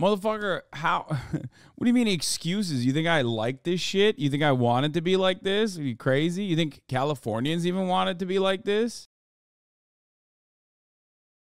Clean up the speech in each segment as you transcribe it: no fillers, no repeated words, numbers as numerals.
Motherfucker, how? What do you mean excuses? You think I like this shit? You think I want it to be like this? Are you crazy? You think Californians even want it to be like this?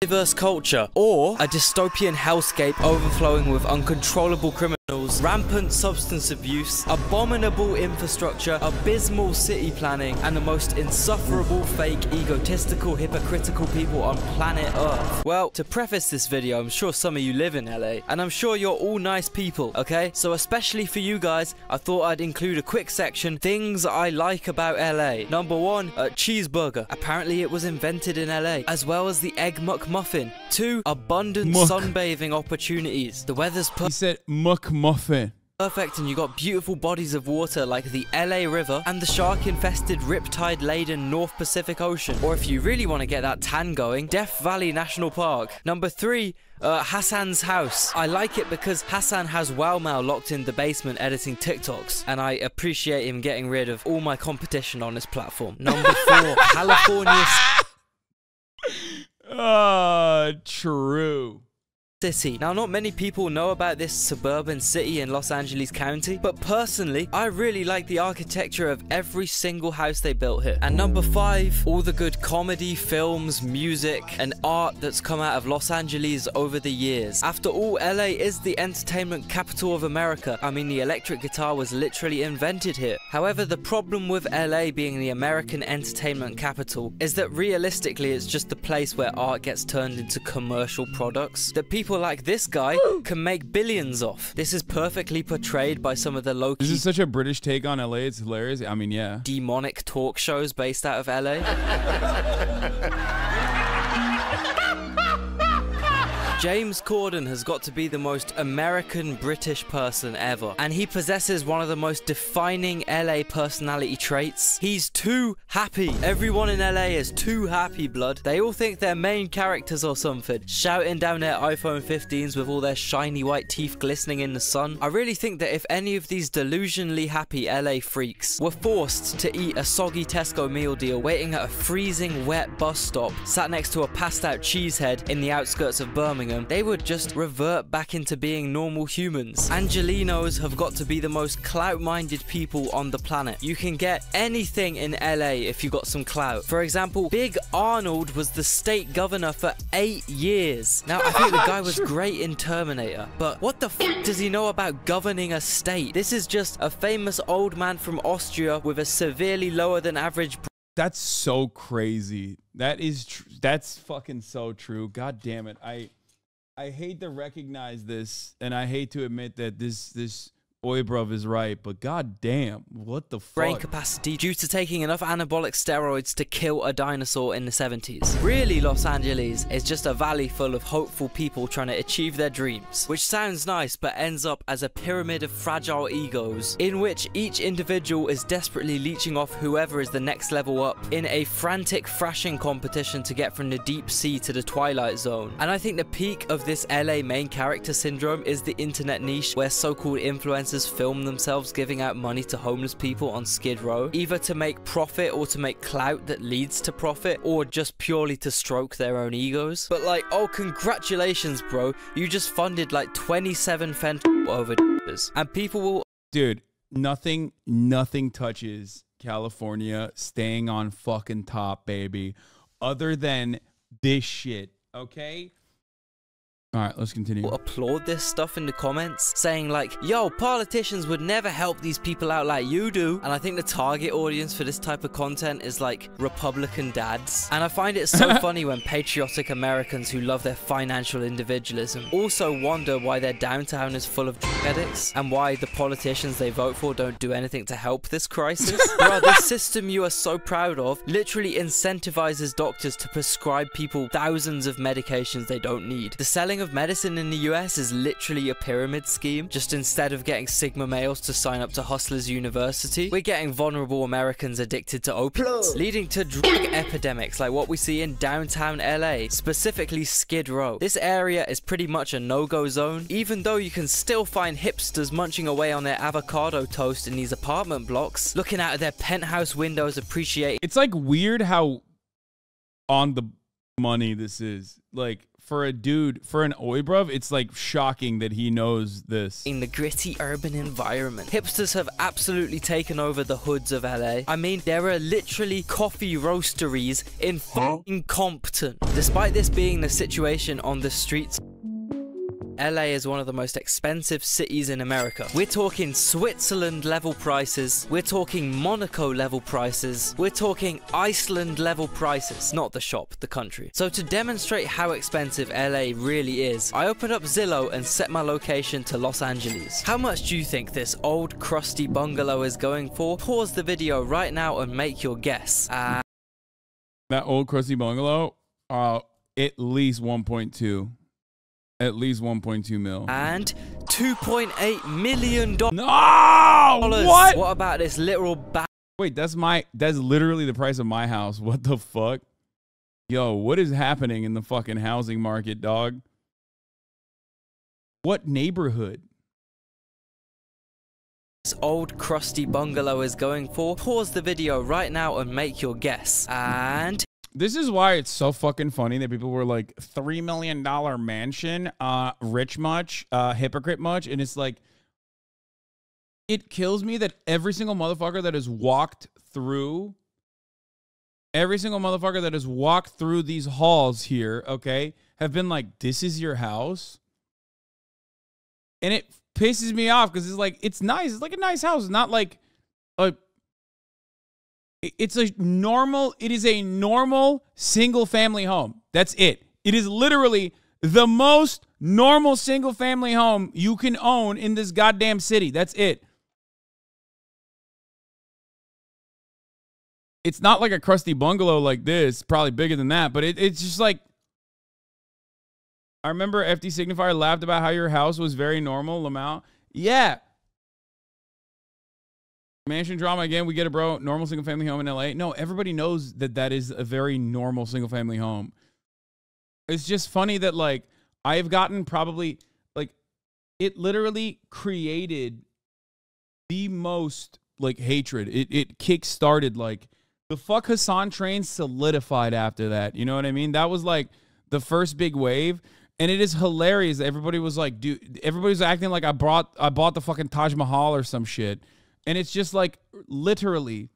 Diverse culture, or a dystopian hellscape overflowing with uncontrollable criminals, rampant substance abuse, abominable infrastructure, abysmal city planning, and the most insufferable, fake, egotistical, hypocritical people on planet Earth. Well, to preface this video, I'm sure some of you live in LA, and I'm sure you're all nice people, okay? So especially for you guys, I thought I'd include a quick section, things I like about LA. Number 1, a cheeseburger. Apparently it was invented in LA, as well as the Egg McMuffin. 2, abundant sunbathing opportunities. The weather's He said McMuffin. perfect, and you got beautiful bodies of water like the LA River and the shark-infested, riptide-laden North Pacific Ocean. Or if you really want to get that tan going, Death Valley National Park. Number 3, Hassan's house. I like it because Hassan has Wow Mao locked in the basement editing TikToks, and I appreciate him getting rid of all my competition on his platform. Number 4, California True. City. Now, not many people know about this suburban city in Los Angeles County, but personally, I really like the architecture of every single house they built here. And number 5, all the good comedy, films, music, and art that's come out of Los Angeles over the years. After all, LA is the entertainment capital of America. I mean, the electric guitar was literally invented here. However, the problem with LA being the American entertainment capital is that realistically, it's just the place where art gets turned into commercial products that people like this guy can make billions off. This is perfectly portrayed by some of the low-key... This is such a British take on LA. It's hilarious. I mean, yeah. demonic talk shows based out of LA. James Corden has got to be the most American British person ever, and he possesses one of the most defining LA personality traits. He's too happy. Everyone in LA is too happy, blood. They all think they're main characters or something, shouting down their iPhone 15s with all their shiny white teeth glistening in the sun. I really think that if any of these delusionally happy LA freaks were forced to eat a soggy Tesco meal deal waiting at a freezing wet bus stop, sat next to a passed out cheesehead in the outskirts of Birmingham, they would just revert back into being normal humans. Angelinos have got to be the most clout-minded people on the planet. You can get anything in LA if you got some clout. For example, Big Arnold was the state governor for 8 years. Now, I think the guy was great in Terminator, but what the f does he know about governing a state? This is just a famous old man from Austria with a severely lower than average... That's so crazy. That is that's fucking so true. God damn it. I hate to recognize this, and I hate to admit that this boy bruv is right, but god damn, what the fuck? Brain capacity due to taking enough anabolic steroids to kill a dinosaur in the 70s. Really, Los Angeles is just a valley full of hopeful people trying to achieve their dreams, which sounds nice but ends up as a pyramid of fragile egos, in which each individual is desperately leeching off whoever is the next level up in a frantic thrashing competition to get from the deep sea to the twilight zone. And I think the peak of this LA main character syndrome is the internet niche, where so-called influencers film themselves giving out money to homeless people on Skid Row, either to make profit or to make clout that leads to profit, or just purely to stroke their own egos. But like, oh, congratulations bro, you just funded like 27 fentanyl overdoses, and people will... Dude, nothing touches California staying on fucking top, baby, other than this shit, okay? All right, let's continue. Applaud this stuff in the comments, saying like, yo, politicians would never help these people out like you do. And I think the target audience for this type of content is like Republican dads. And I find it so funny when patriotic Americans who love their financial individualism also wonder why their downtown is full of drug addicts, and why the politicians they vote for don't do anything to help this crisis. Bro, this system you are so proud of literally incentivizes doctors to prescribe people thousands of medications they don't need. The selling of medicine in the US is literally a pyramid scheme. Just instead of getting Sigma males to sign up to Hustlers University, we're getting vulnerable Americans addicted to opiates, leading to drug epidemics like what we see in downtown LA, specifically Skid Row. This area is pretty much a no-go zone, even though you can still find hipsters munching away on their avocado toast in these apartment blocks, looking out of their penthouse windows appreciating... It's like weird how on the money this is. Like, for a dude, for an oi bruv, it's like shocking that he knows this. In the gritty urban environment, hipsters have absolutely taken over the hoods of LA. I mean, there are literally coffee roasteries in fucking Compton. Despite this being the situation on the streets, LA is one of the most expensive cities in America. We're talking Switzerland level prices, we're talking Monaco level prices, we're talking Iceland level prices, not the shop, the country. So to demonstrate how expensive LA really is, I opened up Zillow and set my location to Los Angeles. How much do you think this old crusty bungalow is going for? Pause the video right now and make your guess. That old crusty bungalow, at least 1.2. At least 1.2 mil. And $2.8 million. No! What? What about this literal Wait, that's literally the price of my house. What the fuck? Yo, what is happening in the fucking housing market, dog? What neighborhood? This old crusty bungalow is going for? Pause the video right now and make your guess. And this is why it's so fucking funny that people were like, $3 million mansion, rich much, hypocrite much. And it's like, it kills me that every single motherfucker that has walked through these halls here, okay, have been like, this is your house. And it pisses me off because it's like, it's nice. It's like a nice house. It's not like it is a normal single family home. That's it. It is literally the most normal single family home you can own in this goddamn city. That's it. It's not like a crusty bungalow like this, probably bigger than that, but it's just like, I remember FD Signifier laughed about how your house was very normal, Lamau. Yeah. Mansion drama again. We get it, bro. Normal single family home in LA. No, everybody knows that is a very normal single family home. It's just funny that like I've gotten probably like it literally created the most like hatred. It kick-started like the fuck Hassan train solidified after that. You know what I mean? That was like the first big wave. And it is hilarious. Everybody was like, dude, everybody's acting like I bought the fucking Taj Mahal or some shit. And it's just like literally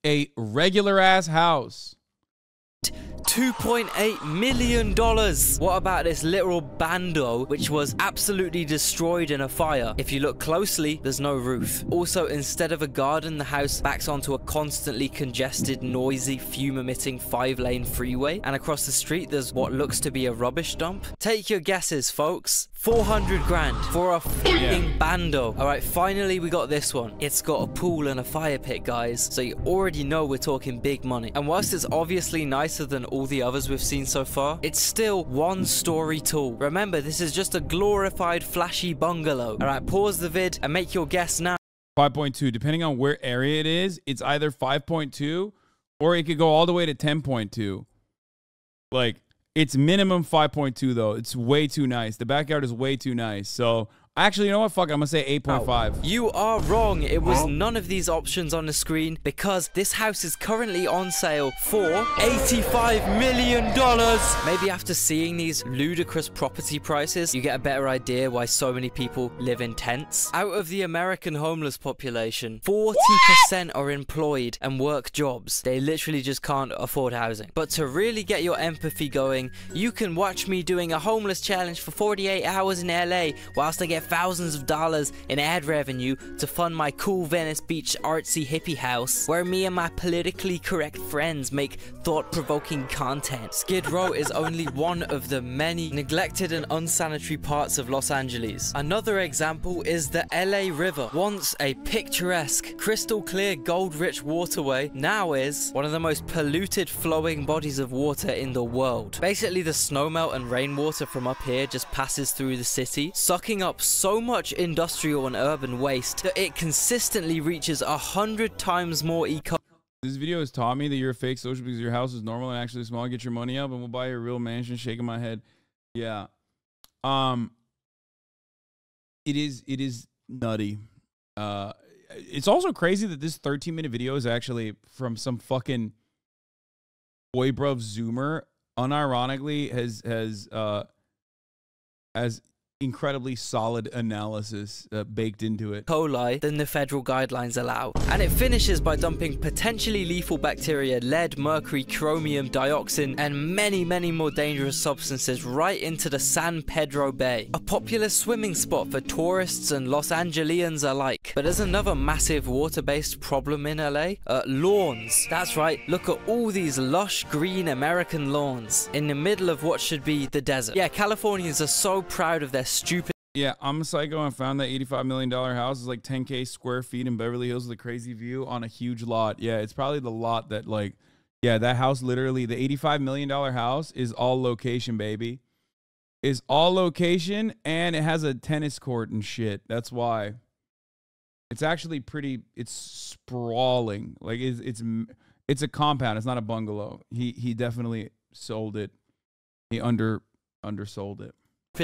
a regular ass house. $2.8 million. What about this literal bando, which was absolutely destroyed in a fire? If you look closely, there's no roof. Also, instead of a garden, the house backs onto a constantly congested, noisy, fume-emitting 5-lane freeway. And across the street, there's what looks to be a rubbish dump. Take your guesses, folks. 400 grand for a fucking bando. All right, finally we got this one. It's got a pool and a fire pit, guys. So you already know we're talking big money. And whilst it's obviously nicer than all the others we've seen so far, it's still one story tall. Remember, this is just a glorified flashy bungalow. All right, pause the vid and make your guess now. 5.2, depending on where area it is, it's either 5.2 or it could go all the way to 10.2. Like, it's minimum 5.2 though. It's way too nice. The backyard is way too nice. So actually, you know what? Fuck, I'm gonna say 8.5. You are wrong. It was none of these options on the screen because this house is currently on sale for $85 million. Maybe after seeing these ludicrous property prices, you get a better idea why so many people live in tents. Out of the American homeless population, 40% are employed and work jobs. They literally just can't afford housing. But to really get your empathy going, you can watch me doing a homeless challenge for 48 hours in LA whilst I get thousands of dollars in ad revenue to fund my cool Venice Beach artsy hippie house where me and my politically correct friends make thought-provoking content. Skid Row is only one of the many neglected and unsanitary parts of Los Angeles. Another example is the LA River. Once a picturesque, crystal clear, gold-rich waterway, now is one of the most polluted flowing bodies of water in the world. Basically, the snowmelt and rainwater from up here just passes through the city, sucking up so much industrial and urban waste that it consistently reaches 100 times more This video has taught me that you're a fake social because your house is normal and actually small. Get your money up and we'll buy you a real mansion. Shaking my head. Yeah. It is nutty. It's also crazy that this 13-minute video is actually from some fucking boy bruv Zoomer unironically has incredibly solid analysis baked into it. Coli than the federal guidelines allow. And it finishes by dumping potentially lethal bacteria, lead, mercury, chromium, dioxin, and many, many more dangerous substances right into the San Pedro Bay, a popular swimming spot for tourists and Los Angelians alike. But there's another massive water-based problem in LA. Lawns. That's right, look at all these lush green American lawns in the middle of what should be the desert. Yeah, Californians are so proud of their stupid. Yeah, I'm a psycho and found that $85 million house is like 10K square feet in Beverly Hills with a crazy view on a huge lot. Yeah, it's probably the lot that like, yeah, that house literally, the $85 million house is all location, baby. Is all location, and it has a tennis court and shit. That's why. It's actually pretty, it's sprawling. Like it's a compound. It's not a bungalow. He definitely sold it. He undersold it.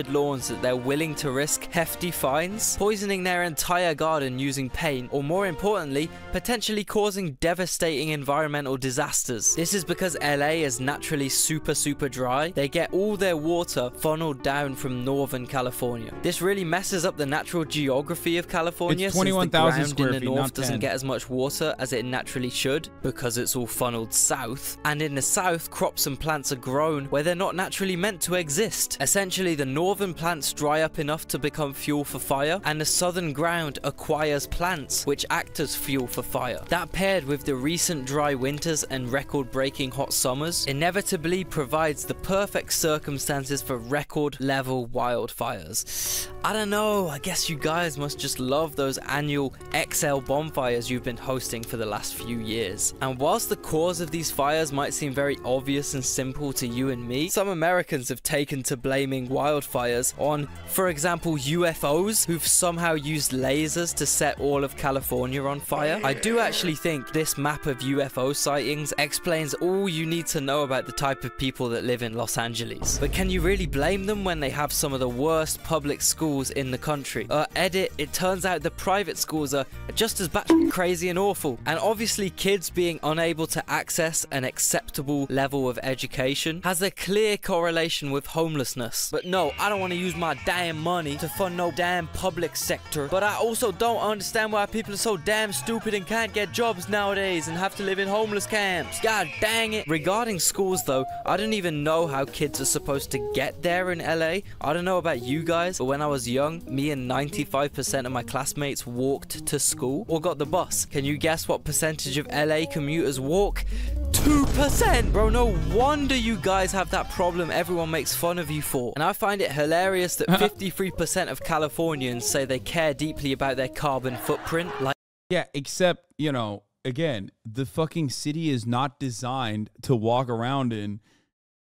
Lawns that they're willing to risk hefty fines, poisoning their entire garden using paint, or more importantly, potentially causing devastating environmental disasters. This is because LA is naturally super dry. They get all their water funneled down from Northern California. This really messes up the natural geography of California, it's since the 21,000 ground square in the feet, north not doesn't 10. get as much water as it naturally should, because it's all funneled south. And in the south, crops and plants are grown where they're not naturally meant to exist. Essentially, the northern plants dry up enough to become fuel for fire, and the southern ground acquires plants which act as fuel for fire. That, paired with the recent dry winters and record-breaking hot summers, inevitably provides the perfect circumstances for record-level wildfires. I don't know, I guess you guys must just love those annual XL bonfires you've been hosting for the last few years. And whilst the cause of these fires might seem very obvious and simple to you and me, some Americans have taken to blaming wildfires on, for example, UFOs, who've somehow used lasers to set all of California on fire. I do actually think this map of UFO sightings explains all you need to know about the type of people that live in Los Angeles. But can you really blame them when they have some of the worst public schools in the country? Edit, it turns out the private schools are just as batshit crazy and awful. And obviously kids being unable to access an acceptable level of education has a clear correlation with homelessness. But no, I don't want to use my damn money to fund no damn public sector, but I also don't understand why people are so damn stupid and can't get jobs nowadays and have to live in homeless camps. God dang it. Regarding schools though, I don't even know how kids are supposed to get there in LA. I don't know about you guys, but when I was young, me and 95% of my classmates walked to school or got the bus. Can you guess what percentage of LA commuters walk? 2%! Bro, no wonder you guys have that problem everyone makes fun of you for. And I find it hilarious that 53% of Californians say they care deeply about their carbon footprint. Like, yeah, except, you know, again, the fucking city is not designed to walk around in.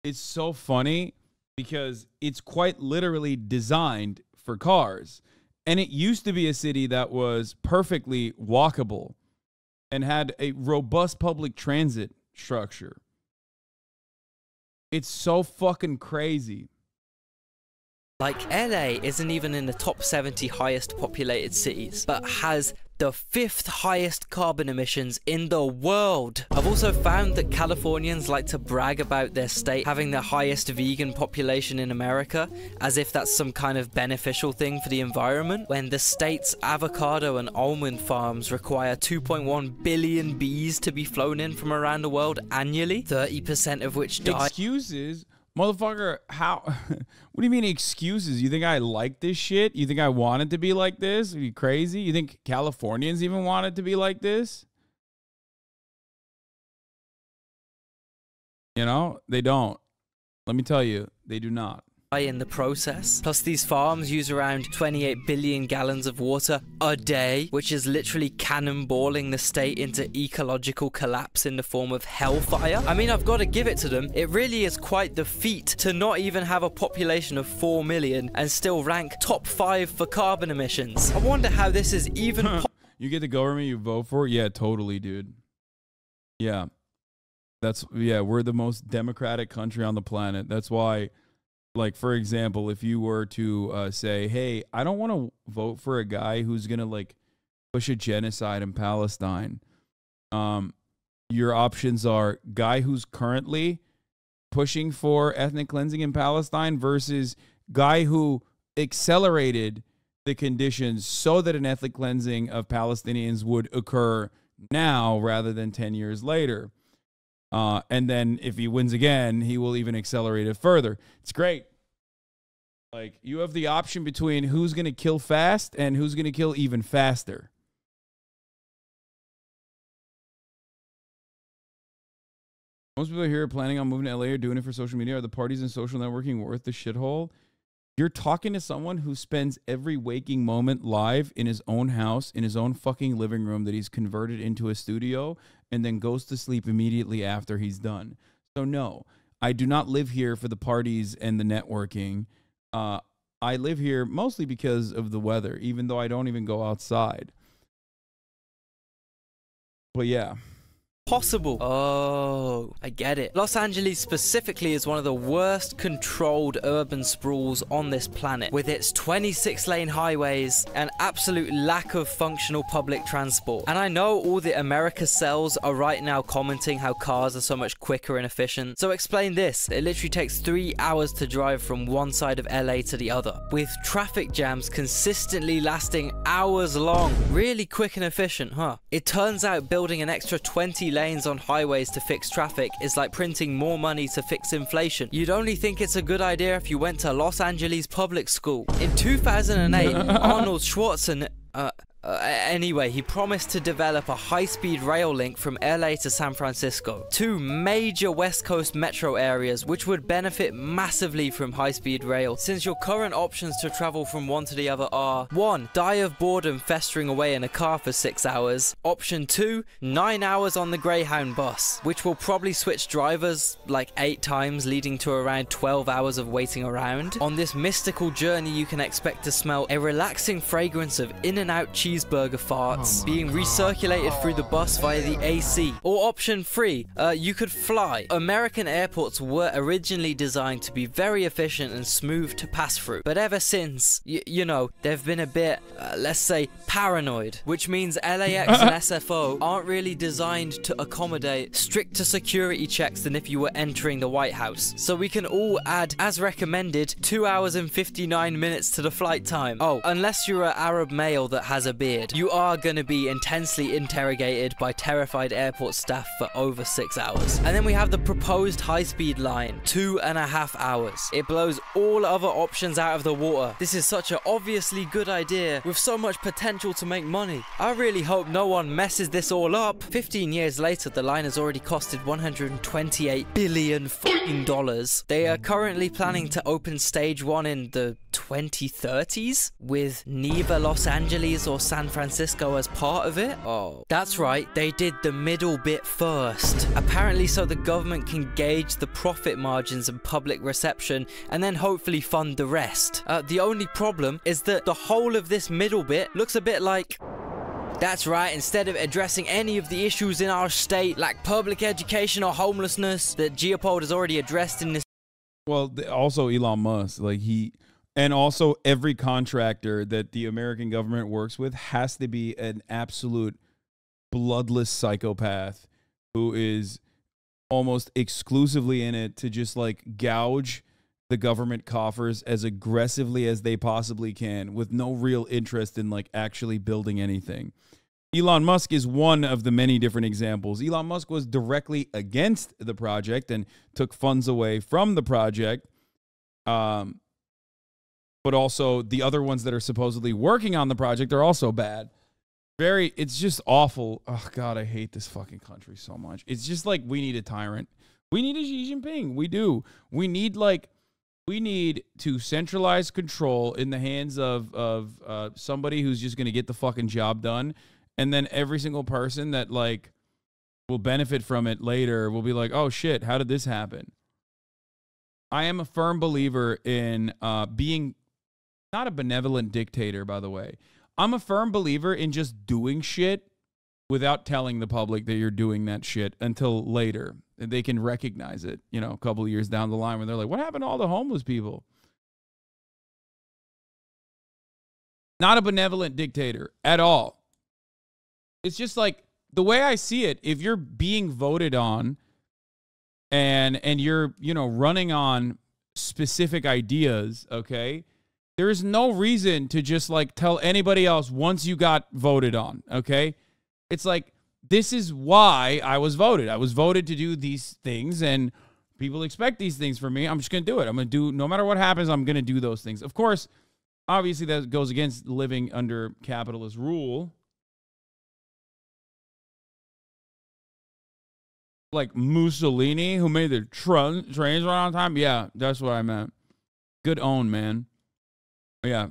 It's so funny because it's quite literally designed for cars. And it used to be a city that was perfectly walkable and had a robust public transit structure. It's so fucking crazy. Like, LA isn't even in the top 70 highest populated cities, but has the 5th highest carbon emissions in the world. I've also found that Californians like to brag about their state having the highest vegan population in America, as if that's some kind of beneficial thing for the environment, when the state's avocado and almond farms require 2.1 billion bees to be flown in from around the world annually, 30% of which die. Excuses? Motherfucker, how? What do you mean excuses? You think I like this shit? You think I want it to be like this? Are you crazy? You think Californians even want it to be like this? You know, they don't. Let me tell you, they do not. In the process. Plus, these farms use around 28 billion gallons of water a day, which is literally cannonballing the state into ecological collapse in the form of hellfire. I mean, I've got to give it to them. It really is quite the feat to not even have a population of 4 million and still rank top 5 for carbon emissions. I wonder how this is even You get the government you vote for? Yeah, totally, dude. Yeah. Yeah, we're the most democratic country on the planet. That's why, like, for example, if you were to say, hey, I don't want to vote for a guy who's going to, like, push a genocide in Palestine, your options are guy who's currently pushing for ethnic cleansing in Palestine versus guy who accelerated the conditions so that an ethnic cleansing of Palestinians would occur now rather than 10 years later. And then if he wins again, he will even accelerate it further. It's great. Like, you have the option between who's going to kill fast and who's going to kill even faster. Most people here are planning on moving to LA or doing it for social media. Are the parties and social networking worth the shithole? You're talking to someone who spends every waking moment live in his own house, in his own fucking living room that he's converted into a studio, and then goes to sleep immediately after he's done. So no, I do not live here for the parties and the networking. I live here mostly because of the weather, even though I don't even go outside. But yeah. Possible. Oh, I get it. Los Angeles specifically is one of the worst controlled urban sprawls on this planet, with its 26-lane highways and absolute lack of functional public transport. And I know all the America cells are right now commenting how cars are so much quicker and efficient. So explain this. It literally takes 3 hours to drive from one side of LA to the other, with traffic jams consistently lasting hours long. Really quick and efficient, huh? It turns out building an extra 20 lanes on highways to fix traffic is like printing more money to fix inflation. You'd only think it's a good idea if you went to Los Angeles public school. In 2008, Arnold Schwarzenegger, anyway, he promised to develop a high-speed rail link from LA to San Francisco, two major West Coast metro areas which would benefit massively from high-speed rail, since your current options to travel from one to the other are: 1. Die of boredom festering away in a car for 6 hours. Option 2. 9 hours on the Greyhound bus, which will probably switch drivers like 8 times, leading to around 12 hours of waiting around. On this mystical journey, you can expect to smell a relaxing fragrance of In-N-Out cheeseburger farts being recirculated through the bus via the AC. Or option 3, you could fly. American airports were originally designed to be very efficient and smooth to pass through, but ever since, you know, they've been a bit, let's say, paranoid, which means LAX and SFO aren't really designed to accommodate stricter security checks than if you were entering the White House. So we can all add, as recommended, 2 hours and 59 minutes to the flight time. Oh, unless you're an Arab male that has a beard, you are going to be intensely interrogated by terrified airport staff for over 6 hours. And then we have the proposed high-speed line, 2.5 hours. It blows all other options out of the water. This is such an obviously good idea with so much potential to make money. I really hope no one messes this all up. 15 years later, the line has already costed $128 billion fucking dollars. They are currently planning to open stage 1 in the 2030s, with neither Los Angeles or San Francisco as part of it. Oh, that's right, they did the middle bit first. Apparently so the government can gauge the profit margins and public reception, and then hopefully fund the rest. The only problem is that the whole of this middle bit looks a bit like... That's right, instead of addressing any of the issues in our state, like public education or homelessness, that Geopold has already addressed in this... Well, also Elon Musk, like and also every contractor that the American government works with has to be an absolute bloodless psychopath who is almost exclusively in it to just like gouge the government coffers as aggressively as they possibly can, with no real interest in like actually building anything. Elon Musk is one of the many different examples. Elon Musk was directly against the project and took funds away from the project. But also the other ones that are supposedly working on the project are also bad. It's just awful. Oh God, I hate this fucking country so much. It's just like, we need a tyrant. We need a Xi Jinping. We do. We need to centralize control in the hands of somebody who's just going to get the fucking job done. And then every single person that like will benefit from it later will be like, oh shit, how did this happen? I am a firm believer in being not a benevolent dictator, by the way. I'm a firm believer in just doing shit without telling the public that you're doing that shit until later. They can recognize it, you know, a couple of years down the line when they're like, what happened to all the homeless people? Not a benevolent dictator at all. It's just like, the way I see it, if you're being voted on and you're, you know, running on specific ideas, okay? There is no reason to just like tell anybody else once you got voted on, okay? It's like, this is why I was voted. I was voted to do these things, and people expect these things from me. I'm just going to do it. I'm going to do, no matter what happens, I'm going to do those things. Of course, obviously that goes against living under capitalist rule. Like Mussolini, who made the trains run on time. Yeah, that's what I meant. Good own, man. Yeah,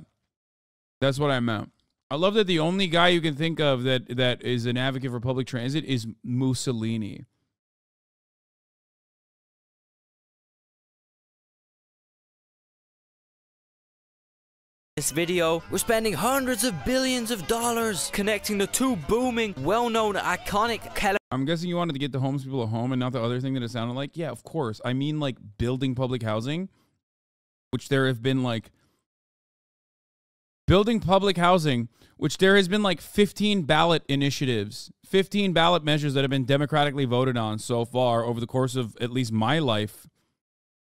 that's what I meant. I love that the only guy you can think of that is an advocate for public transit is Mussolini. This video, we're spending hundreds of billions of dollars connecting the two booming, well-known, iconic I'm guessing you wanted to get the homeless people a home and not the other thing that it sounded like. Yeah, of course. I mean, like, building public housing, which there have been, like, building public housing, which there has been, like, 15 ballot initiatives, 15 ballot measures that have been democratically voted on so far over the course of at least my life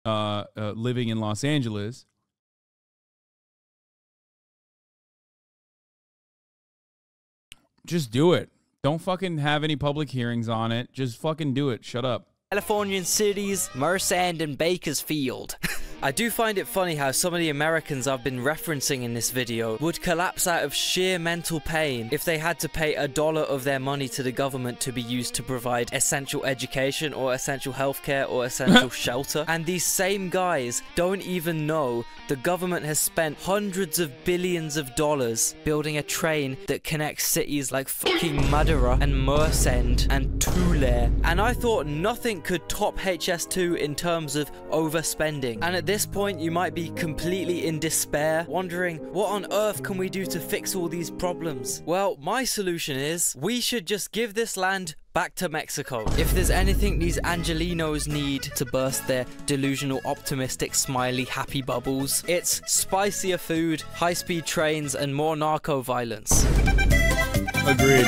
living in Los Angeles. Just do it. Don't fucking have any public hearings on it. Just fucking do it. Shut up. Californian cities, Merced and Bakersfield. I do find it funny how some of the Americans I've been referencing in this video would collapse out of sheer mental pain if they had to pay $1 of their money to the government to be used to provide essential education or essential healthcare or essential shelter. And these same guys don't even know the government has spent hundreds of billions of dollars building a train that connects cities like fucking Madera and Merced and Tulare. And I thought nothing could top HS2 in terms of overspending. And at this point you might be completely in despair, wondering what on earth can we do to fix all these problems? Well, my solution is we should just give this land back to Mexico. If there's anything these Angelinos need to burst their delusional, optimistic, smiley, happy bubbles, it's spicier food, high-speed trains, and more narco violence. Agreed.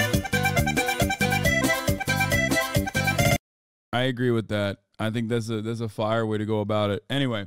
I agree with that. I think that's a fire way to go about it. Anyway,